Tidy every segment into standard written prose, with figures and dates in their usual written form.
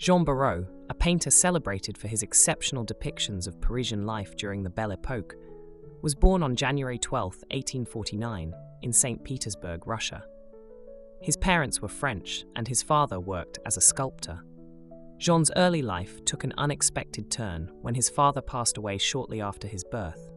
Jean Béraud, a painter celebrated for his exceptional depictions of Parisian life during the Belle Époque, was born on January 12, 1849, in Saint Petersburg, Russia. His parents were French, and his father worked as a sculptor. Jean's early life took an unexpected turn when his father passed away shortly after his birth.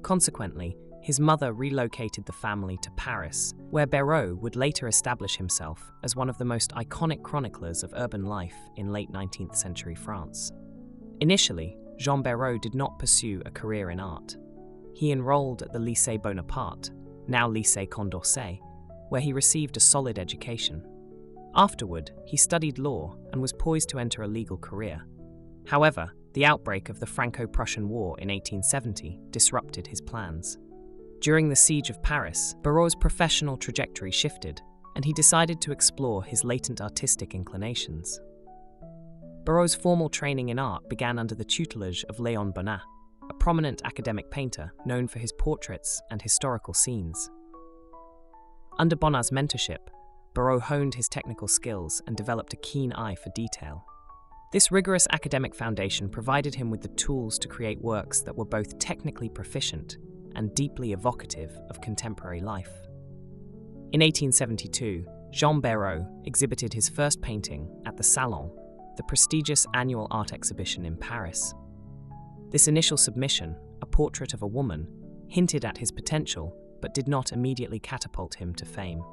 Consequently, his mother relocated the family to Paris, where Béraud would later establish himself as one of the most iconic chroniclers of urban life in late 19th century France. Initially, Jean Béraud did not pursue a career in art. He enrolled at the Lycée Bonaparte, now Lycée Condorcet, where he received a solid education. Afterward, he studied law and was poised to enter a legal career. However, the outbreak of the Franco-Prussian War in 1870 disrupted his plans. During the Siege of Paris, Béraud's professional trajectory shifted, and he decided to explore his latent artistic inclinations. Béraud's formal training in art began under the tutelage of Léon Bonnat, a prominent academic painter known for his portraits and historical scenes. Under Bonnat's mentorship, Béraud honed his technical skills and developed a keen eye for detail. This rigorous academic foundation provided him with the tools to create works that were both technically proficient and deeply evocative of contemporary life. In 1872, Jean Béraud exhibited his first painting at the Salon, the prestigious annual art exhibition in Paris. This initial submission, a portrait of a woman, hinted at his potential but did not immediately catapult him to fame.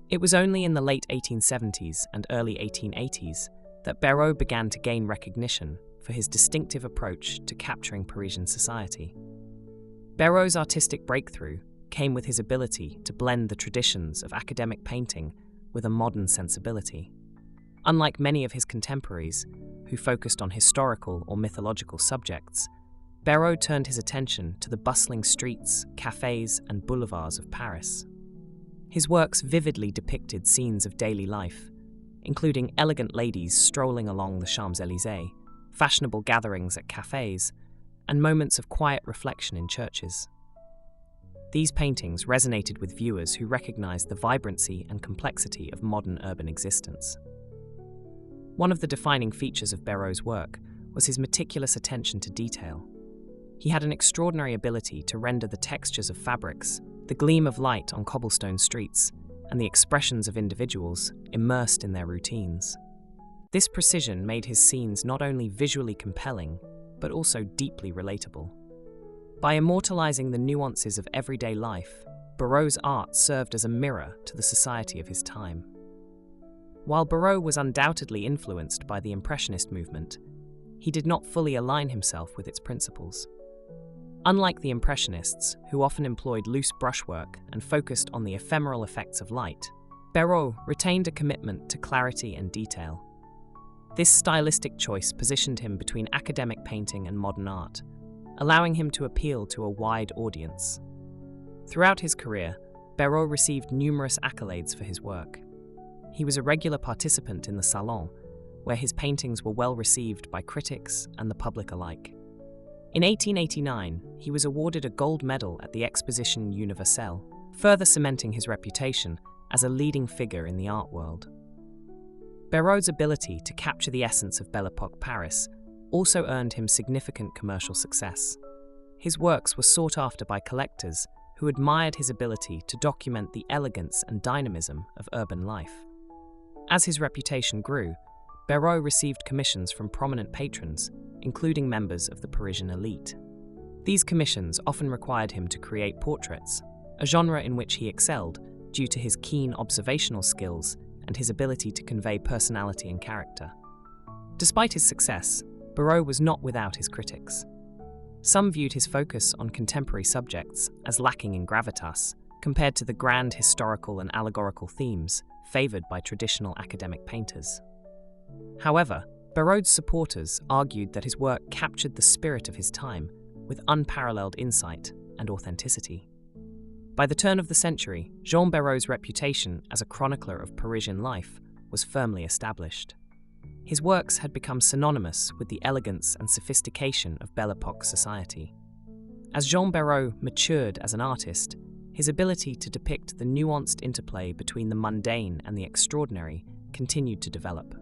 It was only in the late 1870s and early 1880s that Béraud began to gain recognition for his distinctive approach to capturing Parisian society. Béraud's artistic breakthrough came with his ability to blend the traditions of academic painting with a modern sensibility. Unlike many of his contemporaries, who focused on historical or mythological subjects, Béraud turned his attention to the bustling streets, cafés, and boulevards of Paris. His works vividly depicted scenes of daily life, including elegant ladies strolling along the Champs-Élysées, fashionable gatherings at cafés, and moments of quiet reflection in churches. These paintings resonated with viewers who recognized the vibrancy and complexity of modern urban existence. One of the defining features of Béraud's work was his meticulous attention to detail. He had an extraordinary ability to render the textures of fabrics, the gleam of light on cobblestone streets, and the expressions of individuals immersed in their routines. This precision made his scenes not only visually compelling, but also deeply relatable. By immortalizing the nuances of everyday life, Béraud's art served as a mirror to the society of his time. While Béraud was undoubtedly influenced by the Impressionist movement, he did not fully align himself with its principles. Unlike the Impressionists, who often employed loose brushwork and focused on the ephemeral effects of light, Béraud retained a commitment to clarity and detail. This stylistic choice positioned him between academic painting and modern art, allowing him to appeal to a wide audience. Throughout his career, Béraud received numerous accolades for his work. He was a regular participant in the Salon, where his paintings were well received by critics and the public alike. In 1889, he was awarded a gold medal at the Exposition Universelle, further cementing his reputation as a leading figure in the art world. Béraud's ability to capture the essence of Belle Époque Paris also earned him significant commercial success. His works were sought after by collectors who admired his ability to document the elegance and dynamism of urban life. As his reputation grew, Béraud received commissions from prominent patrons, including members of the Parisian elite. These commissions often required him to create portraits, a genre in which he excelled due to his keen observational skills and his ability to convey personality and character. Despite his success, Béraud was not without his critics. Some viewed his focus on contemporary subjects as lacking in gravitas compared to the grand historical and allegorical themes favored by traditional academic painters. However, Béraud's supporters argued that his work captured the spirit of his time with unparalleled insight and authenticity. By the turn of the century, Jean Béraud's reputation as a chronicler of Parisian life was firmly established. His works had become synonymous with the elegance and sophistication of Belle Époque society. As Jean Béraud matured as an artist, his ability to depict the nuanced interplay between the mundane and the extraordinary continued to develop.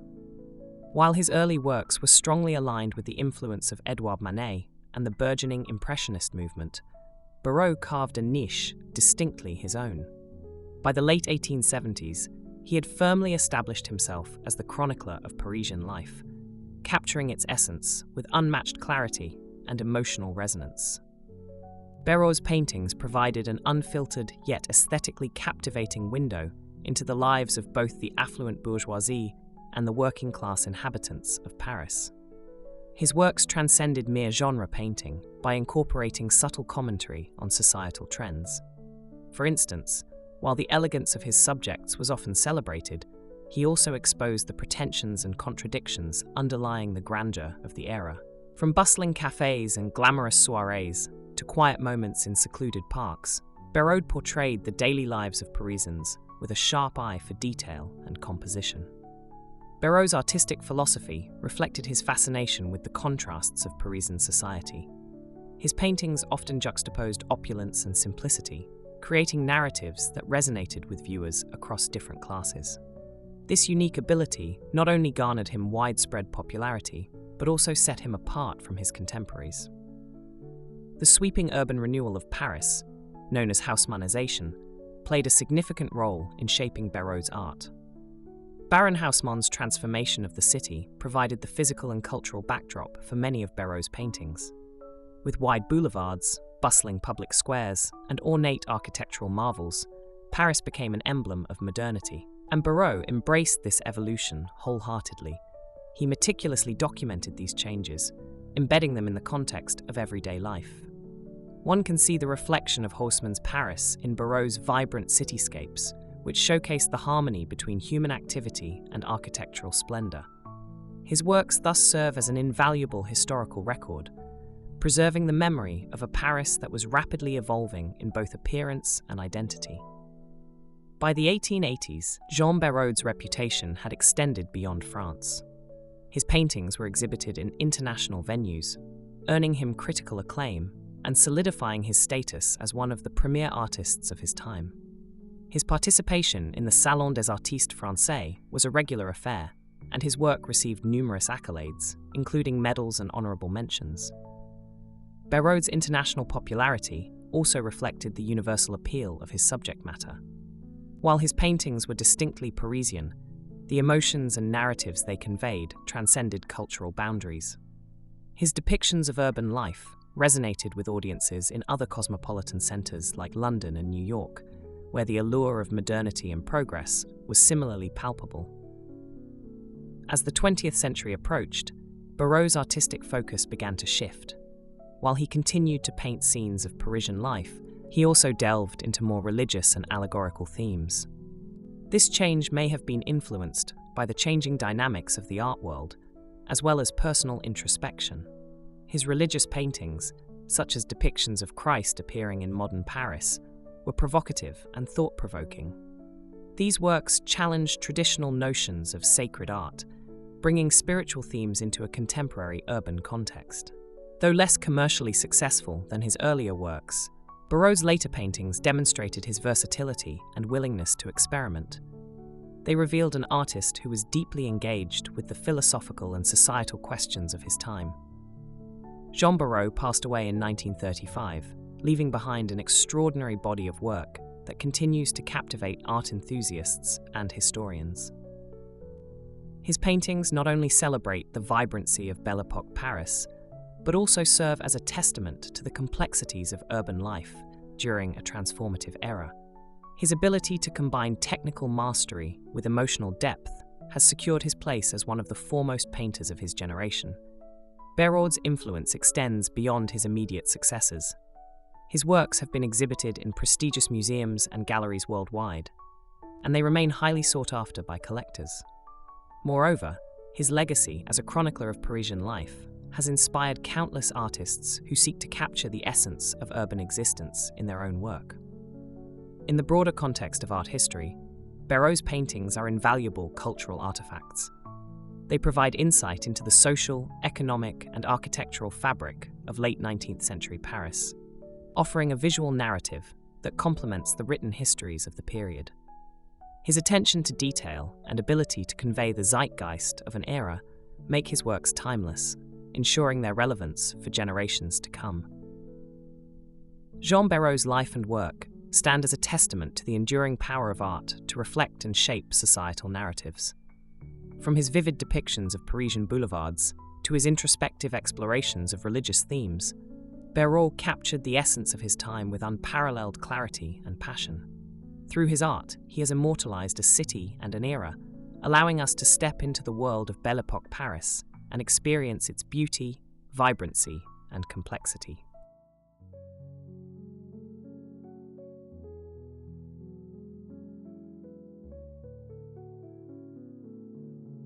While his early works were strongly aligned with the influence of Edouard Manet and the burgeoning Impressionist movement, Béraud carved a niche distinctly his own. By the late 1870s, he had firmly established himself as the chronicler of Parisian life, capturing its essence with unmatched clarity and emotional resonance. Béraud's paintings provided an unfiltered yet aesthetically captivating window into the lives of both the affluent bourgeoisie and the working-class inhabitants of Paris. His works transcended mere genre painting by incorporating subtle commentary on societal trends. For instance, while the elegance of his subjects was often celebrated, he also exposed the pretensions and contradictions underlying the grandeur of the era. From bustling cafés and glamorous soirées to quiet moments in secluded parks, Béraud portrayed the daily lives of Parisians with a sharp eye for detail and composition. Béraud's artistic philosophy reflected his fascination with the contrasts of Parisian society. His paintings often juxtaposed opulence and simplicity, creating narratives that resonated with viewers across different classes. This unique ability not only garnered him widespread popularity, but also set him apart from his contemporaries. The sweeping urban renewal of Paris, known as Haussmannization, played a significant role in shaping Béraud's art. Baron Haussmann's transformation of the city provided the physical and cultural backdrop for many of Béraud's paintings. With wide boulevards, bustling public squares, and ornate architectural marvels, Paris became an emblem of modernity, and Béraud embraced this evolution wholeheartedly. He meticulously documented these changes, embedding them in the context of everyday life. One can see the reflection of Haussmann's Paris in Béraud's vibrant cityscapes, which showcase the harmony between human activity and architectural splendor. His works thus serve as an invaluable historical record, preserving the memory of a Paris that was rapidly evolving in both appearance and identity. By the 1880s, Jean Béraud's reputation had extended beyond France. His paintings were exhibited in international venues, earning him critical acclaim and solidifying his status as one of the premier artists of his time. His participation in the Salon des Artistes Français was a regular affair, and his work received numerous accolades, including medals and honorable mentions. Béraud's international popularity also reflected the universal appeal of his subject matter. While his paintings were distinctly Parisian, the emotions and narratives they conveyed transcended cultural boundaries. His depictions of urban life resonated with audiences in other cosmopolitan centers like London and New York, where the allure of modernity and progress was similarly palpable. As the 20th century approached, Béraud's artistic focus began to shift. While he continued to paint scenes of Parisian life, he also delved into more religious and allegorical themes. This change may have been influenced by the changing dynamics of the art world, as well as personal introspection. His religious paintings, such as depictions of Christ appearing in modern Paris, were provocative and thought-provoking. These works challenged traditional notions of sacred art, bringing spiritual themes into a contemporary urban context. Though less commercially successful than his earlier works, Béraud's later paintings demonstrated his versatility and willingness to experiment. They revealed an artist who was deeply engaged with the philosophical and societal questions of his time. Jean Béraud passed away in 1935, leaving behind an extraordinary body of work that continues to captivate art enthusiasts and historians. His paintings not only celebrate the vibrancy of Belle Époque Paris, but also serve as a testament to the complexities of urban life during a transformative era. His ability to combine technical mastery with emotional depth has secured his place as one of the foremost painters of his generation. Béraud's influence extends beyond his immediate successors. His works have been exhibited in prestigious museums and galleries worldwide, and they remain highly sought after by collectors. Moreover, his legacy as a chronicler of Parisian life has inspired countless artists who seek to capture the essence of urban existence in their own work. In the broader context of art history, Béraud's paintings are invaluable cultural artifacts. They provide insight into the social, economic, and architectural fabric of late 19th century Paris, offering a visual narrative that complements the written histories of the period. His attention to detail and ability to convey the zeitgeist of an era make his works timeless, ensuring their relevance for generations to come. Jean Béraud's life and work stand as a testament to the enduring power of art to reflect and shape societal narratives. From his vivid depictions of Parisian boulevards to his introspective explorations of religious themes, Béraud captured the essence of his time with unparalleled clarity and passion. Through his art, he has immortalized a city and an era, allowing us to step into the world of Belle Époque Paris and experience its beauty, vibrancy, and complexity.